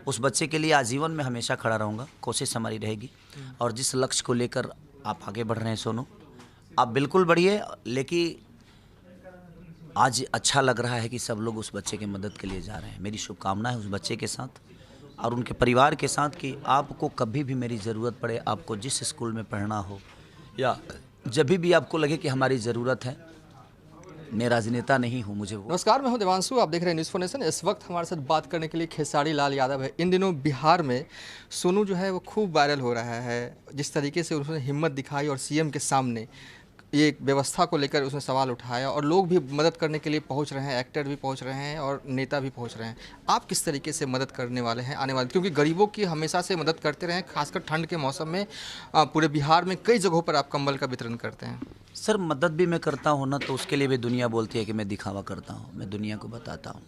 उस बच्चे के लिए आजीवन में हमेशा खड़ा रहूँगा। कोशिश हमारी रहेगी और जिस लक्ष्य को लेकर आप आगे बढ़ रहे हैं सोनू, आप बिल्कुल बढ़िए। लेकिन आज अच्छा लग रहा है कि सब लोग उस बच्चे की मदद के लिए जा रहे हैं। मेरी शुभकामना है उस बच्चे के साथ और उनके परिवार के साथ कि आपको कभी भी मेरी ज़रूरत पड़े, आपको जिस स्कूल में पढ़ना हो या जब भी आपको लगे कि हमारी ज़रूरत है, मैं राजनेता नहीं हूँ, मुझे वो। नमस्कार, मैं हूं देवांशु, आप देख रहे हैं न्यूज़ 4 नेशन। इस वक्त हमारे साथ बात करने के लिए खेसारी लाल यादव है। इन दिनों बिहार में सोनू जो है वो खूब वायरल हो रहा है। जिस तरीके से उसने हिम्मत दिखाई और सीएम के सामने ये व्यवस्था को लेकर उसने सवाल उठाया और लोग भी मदद करने के लिए पहुंच रहे हैं, एक्टर भी पहुंच रहे हैं और नेता भी पहुंच रहे हैं। आप किस तरीके से मदद करने वाले हैं आने वाले, क्योंकि गरीबों की हमेशा से मदद करते रहे हैं, खासकर ठंड के मौसम में पूरे बिहार में कई जगहों पर आप कंबल का वितरण करते हैं। सर, मदद भी मैं करता हूँ ना, तो उसके लिए भी दुनिया बोलती है कि मैं दिखावा करता हूँ। मैं दुनिया को बताता हूँ।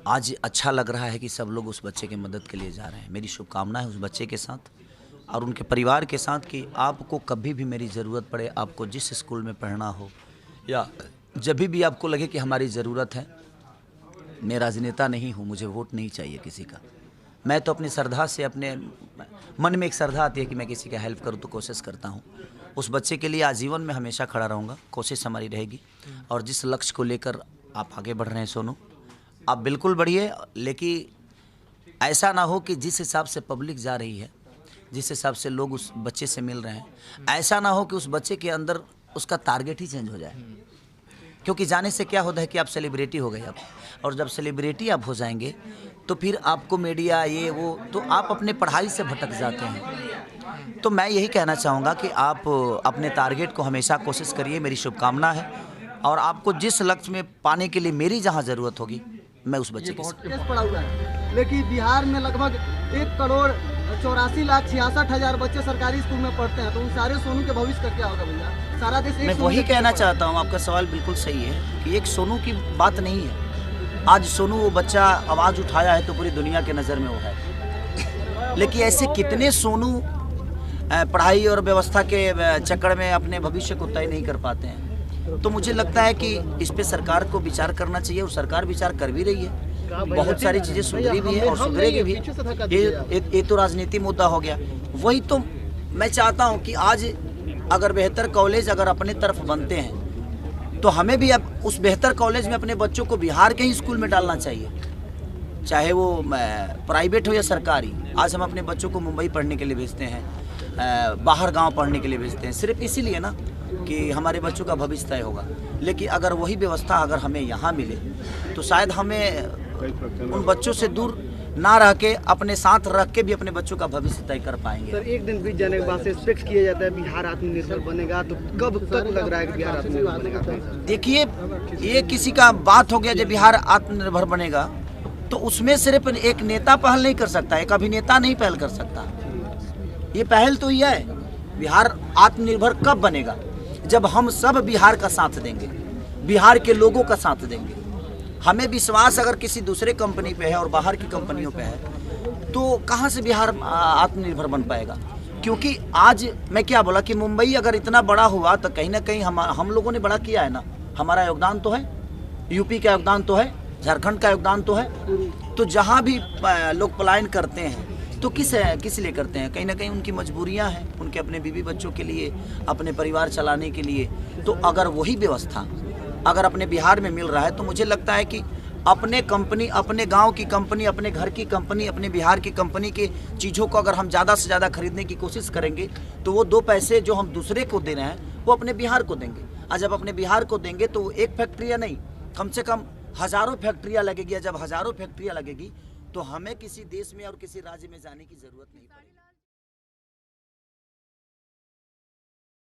आज अच्छा लग रहा है कि सब लोग उस बच्चे की मदद के लिए जा रहे हैं। मेरी शुभकामना है उस बच्चे के साथ और उनके परिवार के साथ कि आपको कभी भी मेरी ज़रूरत पड़े, आपको जिस स्कूल में पढ़ना हो या जब भी आपको लगे कि हमारी ज़रूरत है, मैं राजनेता नहीं हूँ, मुझे वोट नहीं चाहिए किसी का। मैं तो अपनी श्रद्धा से, अपने मन में एक श्रद्धा आती है कि मैं किसी का हेल्प करूँ तो कोशिश करता हूँ। उस बच्चे के लिए आजीवन में हमेशा खड़ा रहूँगा। कोशिश हमारी रहेगी और जिस लक्ष्य को लेकर आप आगे बढ़ रहे हैं सोनू, आप बिल्कुल बढ़िए। लेकिन ऐसा ना हो कि जिस हिसाब से पब्लिक जा रही है, जिस हिसाब से लोग उस बच्चे से मिल रहे हैं, ऐसा ना हो कि उस बच्चे के अंदर उसका टारगेट ही चेंज हो जाए। क्योंकि जाने से क्या होता है कि आप सेलिब्रिटी हो गए अब, और जब सेलिब्रिटी आप हो जाएंगे तो फिर आपको मीडिया ये वो, तो आप अपने पढ़ाई से भटक जाते हैं। तो मैं यही कहना चाहूँगा कि आप अपने टारगेट को हमेशा कोशिश करिए। मेरी शुभकामना है और आपको जिस लक्ष्य में पाने के लिए मेरी जहाँ ज़रूरत होगी, मैं उस बच्चे के साथ। केस पड़ा हुआ है, लेकिन बिहार में लगभग 1,84,66,000 बच्चे सरकारी स्कूल में पढ़ते हैं, तो उन सारे सोनू के भविष्य का क्या होगा भैया? सारा देश मैं वही कहना चाहता हूँ। आपका सवाल बिल्कुल सही है कि एक सोनू की बात नहीं है। आज सोनू वो बच्चा आवाज़ उठाया है तो पूरी दुनिया के नज़र में वो है। लेकिन ऐसे कितने सोनू पढ़ाई और व्यवस्था के चक्कर में अपने भविष्य को तय नहीं कर पाते हैं। तो मुझे लगता है कि इस पे सरकार को विचार करना चाहिए और सरकार विचार कर भी रही है। बहुत सारी चीज़ें सुधरी भी है और सुधरेगी भी। ये तो राजनीति मुद्दा हो गया। वही तो मैं चाहता हूँ कि आज अगर बेहतर कॉलेज अगर अपने तरफ बनते हैं तो हमें भी अब उस बेहतर कॉलेज में अपने बच्चों को बिहार के ही स्कूल में डालना चाहिए, चाहे वो प्राइवेट हो या सरकारी। आज हम अपने बच्चों को मुंबई पढ़ने के लिए भेजते हैं, बाहर गांव पढ़ने के लिए भेजते हैं, सिर्फ इसीलिए ना कि हमारे बच्चों का भविष्य तय होगा। लेकिन अगर वही व्यवस्था अगर हमें यहाँ मिले तो शायद हमें उन बच्चों से दूर ना रह के अपने साथ रख के भी अपने बच्चों का भविष्य तय कर पाएंगे। सर, एक दिन बीत जाने के बाद से एक्सपेक्ट किया जाता है बिहार आत्मनिर्भर बनेगा, तो कब तक लग रहा है कि बिहार आत्मनिर्भर बनेगा? देखिए, ये किसी का बात हो गया जब बिहार आत्मनिर्भर बनेगा, तो उसमें सिर्फ एक नेता पहल नहीं कर सकता, एक अभिनेता नहीं पहल कर सकता। ये पहल तो ये है, बिहार आत्मनिर्भर कब बनेगा? जब हम सब बिहार का साथ देंगे, बिहार के लोगों का साथ देंगे। हमें विश्वास अगर किसी दूसरे कंपनी पे है और बाहर की कंपनियों पे है, तो कहाँ से बिहार आत्मनिर्भर बन पाएगा? क्योंकि आज मैं क्या बोला कि मुंबई अगर इतना बड़ा हुआ तो कहीं ना कहीं हम लोगों ने बड़ा किया है ना। हमारा योगदान तो है, यूपी का योगदान तो है, झारखंड का योगदान तो है। तो जहाँ भी लोग पलायन करते हैं तो किस लिए करते हैं? कहीं ना कहीं उनकी मजबूरियां हैं, उनके अपने बीवी बच्चों के लिए, अपने परिवार चलाने के लिए। तो अगर वही व्यवस्था अगर अपने बिहार में मिल रहा है तो मुझे लगता है कि अपने कंपनी, अपने गांव की कंपनी, अपने घर की कंपनी, अपने बिहार की कंपनी के चीज़ों को अगर हम ज़्यादा से ज़्यादा खरीदने की कोशिश करेंगे तो वो 2 पैसे जो हम दूसरे को दे रहे हैं वो अपने बिहार को देंगे। और जब अपने बिहार को देंगे तो एक फैक्ट्रियाँ नहीं, कम से कम हज़ारों फैक्ट्रियाँ लगेगी। जब हज़ारों फैक्ट्रियाँ लगेगी तो हमें किसी देश में और किसी राज्य में जाने की ज़रूरत नहीं पड़ेगी।